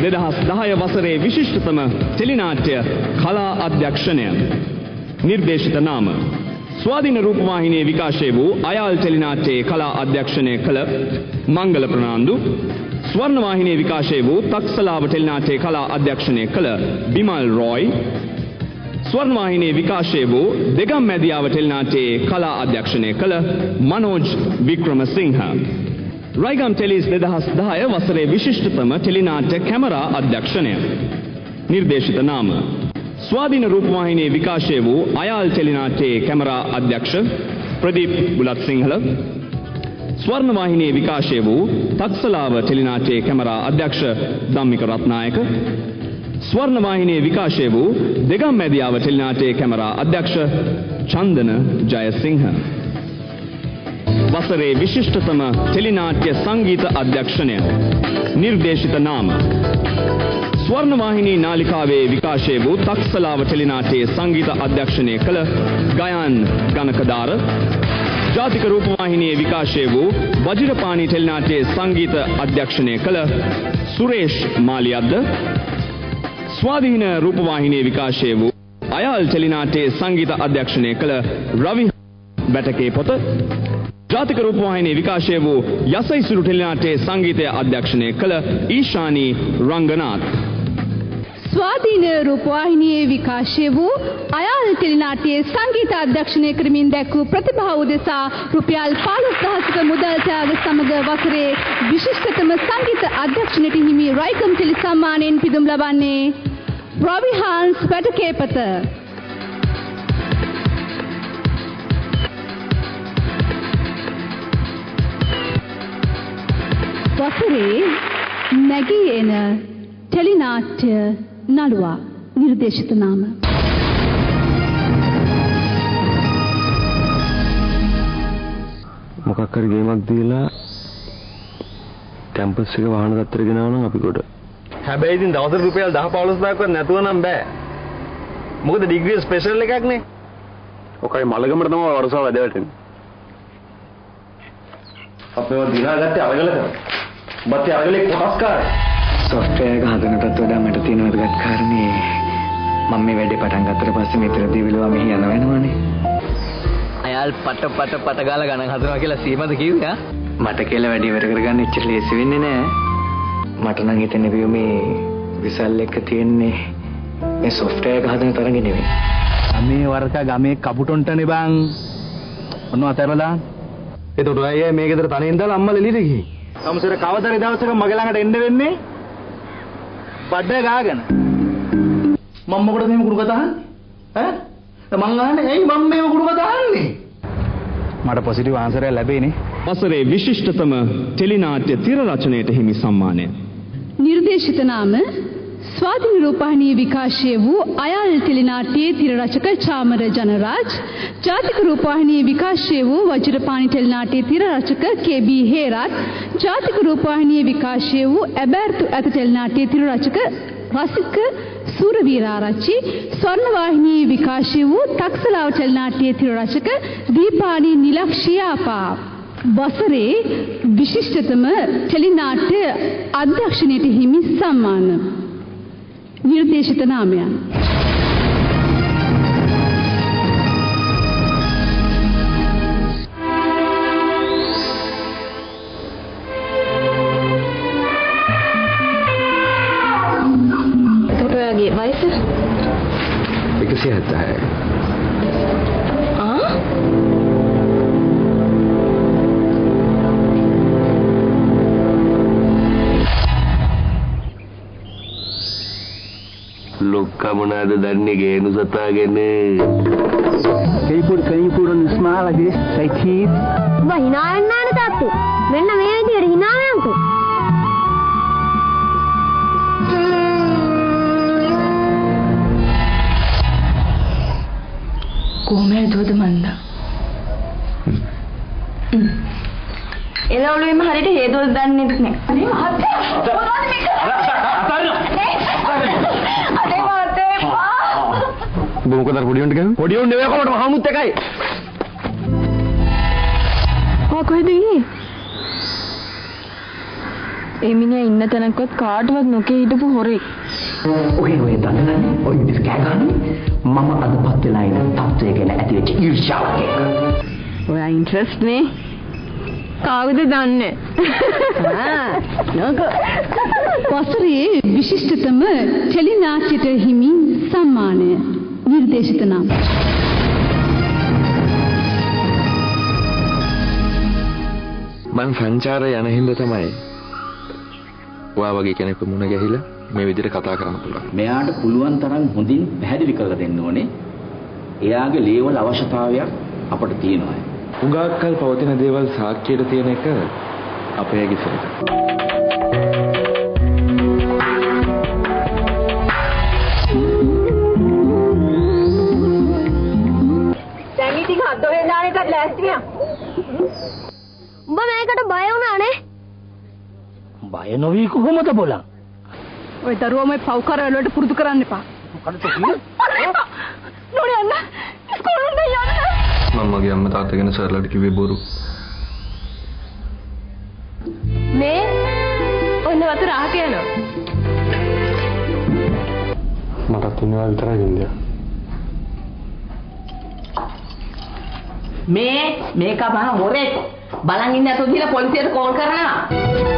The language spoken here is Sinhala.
2010 වසරේ විශිෂ්ටතම ටෙලිනාට්‍ය කලා අධ්‍යක්ෂණය. නිර්දේශිත නාම ස්වාධීන රූපවාහිනියේ විකාශය වූ අයාල් ටෙලිනාට්‍යයේ කලා අධ්‍යක්ෂණය කළ මංගල ප්‍රනාන්දු, ස්වර්ණවාහිනියේ විකාශය වූ තක්සලාව ටෙලිනාට්‍යයේ කලා අධ්‍යක්ෂණය කළ බිමල් රොයි, ස්වර්ණවාහිනියේ විකාශය වූ දෙගම්මැදියාව ටෙලිනාට්‍යයේ කලා අධ්‍යක්ෂණය කළ මනෝජ් වික්‍රමසිංහ. රයිගම් ටෙලිස් 2010 වසරේ විශිෂ්ටතම ටෙලිනාට්‍ය කැමරා අධ්‍යක්ෂණය. නිර්දේශිත නාම ස්වාධීන රූපවාහිනියේ විකාශය වූ අයාල් ටෙලිනාට්‍යයේ කැමරා අධ්‍යක්ෂ ප්‍රදීප් බුලත් සිංහල, ස්වර්ණවාහිනියේ විකාශය වූ තක්සලාව ටෙලිනාට්‍යයේ කැමරා අධ්‍යක්ෂ ධම්මික රත්නායක, ස්වර්ණවාහිනියේ විකාශය වූ දෙගම්මැදියාව ටෙලිනාට්‍යයේ කැමරා අධ්‍යක්ෂ චන්දන ජයසිංහ. වසරේ විශිෂ්ටතම ටෙලිනාට්‍ය සංගීත අධ්‍යක්ෂණය. නිර්දේශිත නාම ස්වර්ණවාහිනී නාලිකාවේ විකාශය වූ තක්සලාව ටෙලිනාට්‍යයේ සංගීත අධ්‍යක්ෂණය කළ ගයන් ගණකදාර, ජාතික රූපවාහිනියේ විකාශය වූ වජිරපාණි ටෙලිනාට්‍යයේ සංගීත අධ්‍යක්ෂණය කළ සුරේෂ් මාලියද්ද, ස්වාධීන රූපවාහිනියේ විකාශය වූ අයාල් ටෙලිනාට්‍යයේ සංගීත අධ්‍යක්ෂණය කළ රවි බැටකේ පොත, ජාතික රූපවාහිනියේ විකාශය වූ යසයිසුරු ටෙලිනාට්‍යයේ සංගීතය අධ්‍යක්ෂණය කළ ඊශානී රංගනාත්, ස්වාධීන රූපවාහිනියේ විකාශය වූ අයාල් ටෙලිනාට්‍යයේ සංගීත අධ්‍යක්ෂණය කරමින් දැක්වූ ප්‍රතිභාව උදෙසා රුපියල් 15000ක මුදල් ත්‍යාග සමග වසරේ විශිෂ්ටතම සංගීත අධ්‍යක්ෂණයට හිමි රයිගම් ටෙලි සම්මානයෙන් පිදුම් ලබන්නේ රවි හාන්ස් පැටකේපත. වසරේ නැගී එන ටෙලිනාට්‍ය නළුවා. නිර්දේශිත නාම මොකක් හරි ගේමක් දීලා කැම්පස් එක වාහන දත්තර ගෙනාව නම් අපි කොට. හැබැයි ඉතින් දවසට රුපියල් 10-15000ක්වත් නැතුව නම් බෑ. මොකද ඩිග්‍රී ස්පෙෂල් එකක් නේ. ඔකයි මලගමට තමයි වරසාව වැඩ වැටෙන්නේ. අපේව දිනාගත්තේ අරගල කරා. බත් අරගලේ කොටස්කාරයි. සොෆ්ට්වෙයාර් එක හදනටත් වඩා මට තියෙන වැදගත් කාරණේ මම මේ වැඩේ පටන් ගත්තට පස්සේ මෙතනදී විලුවා මෙහි යන වෙනවනේ. අයාල් පට ගාලා ගණන් හදනවා කියලා සීමද කිව්වා? මට කියලා වැඩේ ඉවර කරගන්න ඉච්චර ලේසි වෙන්නේ නෑ. මට නම් හිතෙන්නේ වියු මේ විසල් එක තියෙන්නේ මේ සොෆ්ට්වෙයාර් එක හදන තරගෙ නෙවෙයි. මේ වරක ගමේ කපුටොන්ටනේ බං. ඔන්න අතෑරලා දාන්න. එතකොට අයියා මේ ගෙදර තනියෙන් දාලා අම්මලා එළියට ගිහින්. සමසර කවදාරි දවසක මගේ ළඟට එන්න වෙන්නේ බඩ ගාගෙන. මම මොකටද මේ කුඩු කතා අහන්නේ? ඈ? මං අහන්නේ ඇයි මම මේ කුඩු කතා අහන්නේ? මට පොසිටිව් ආන්සර් එක ලැබෙන්නේ. වසරේ විශිෂ්ටතම ටෙලිනාට්‍ය තිර රචනයට හිමි සම්මානය. නිර්දේශිත නාම ස්වාධීන රූපවාහිනියේ විකාශය වූ අයාල් ටෙලිනාට්‍යයේ තිර රචක චාමර ජනරාජ්, ජාතික රූපවාහිනියේ විකාශය වූ වජිරපාණි ටෙලිනාට්‍යයේ තිර රචක කේ.බී. හේරත්, ජාතික රූපවාහිනියේ විකාශය වූ ඇබෑර්තු ඇත ටෙලිනාට්‍යයේ තිර රචක රසික සූරවීරාරච්චි, ස්වර්ණවාහිනියේ විකාශය වූ තක්සලාව ටෙලිනාට්‍යයේ තිර රචක දීපානි නිලක්ෂියාපා. වසරේ විශිෂ්ටතම ටෙලිනාට්‍ය අධ්‍යක්ෂණයට හිමි සම්මාන. निर्देशित नामया तो आगे वयस 170 है. ලොක්කා මොනවාද දන්නේ ගේනු සතාගෙන කයිපුර නිස්මාලගේ සයිකීත් වහිනායන් නාන තාත්තේ මෙන්න මේ විදියට හිනායන්කෝ කොහමද දුවද මන්දා එළවලුවේම හරියට හේතුව දන්නේ නැහැ අනේ මහත්තයා මොනවද මේක මොකද පොඩියොන්ට ගන්නේ? පොඩියොන් නෙවෙයි කොහොමද මහමුත් එකයි. කොහෙද ගියේ? ඒ මිනිහා ඉන්න තැනකවත් කාටවත් නොකිය හිටපු හොරෙක්. ඔය දන්නන්නේ ඔය විදිහට කෑ ගහන්නේ මම අදපත් වෙලා ඉන්න තත්ත්වය ගැන ඇතිවෙච්ච ඊර්ෂ්‍යාවක් එක්ක. ඔයා ඉන්ට්‍රස්ට් නේ? කවුද දන්නේ? වසරේ විශිෂ්ටතම ටෙලි නාට්‍යයට හිමි සම්මානය නිර්දේශිත නම් මං සංචාරය යන හින්දා තමයි ඔයා වගේ කෙනෙක් මුණ ගැහිලා මේ විදිහට කතා කරන්න පුළුවන්. මෙයාට පුළුවන් තරම් හොඳින් පැහැදිලි කරලා දෙන්න ඕනේ. එයාගේ ලේවල් අවශ්‍යතාවයක් අපට තියෙනවා. උගාක්කල් පවතින දේවල් සාක්ෂියට තියෙන එක අපේ ගිසෙට. දැන් ඉතින් හද වේදාන එකක් ලෑස්ති වෙනවා. උඹ මේකට බය වුණානේ? බය නොවි කොහොමද බොලන්? ඔය දරුවා මේ පව් කරවල වලට පුරුදු කරන්න එපා. මොකටද කියන්නේ? නෝනේ යන්න. ඉස්කෝලෙට යන්න. මම මගේ අම්මා තාත්තා ගැන සර්ලට කිව්වේ බොරු. මේ ඔන්න වතුර අහක යනවා. මටත් ඉන්නවා විතරයි ඉන්නේ. මේක මහා හොරෙක් බලන් ඉන්න අතෝ කියලා පොලිසියට කෝල් කරනවා.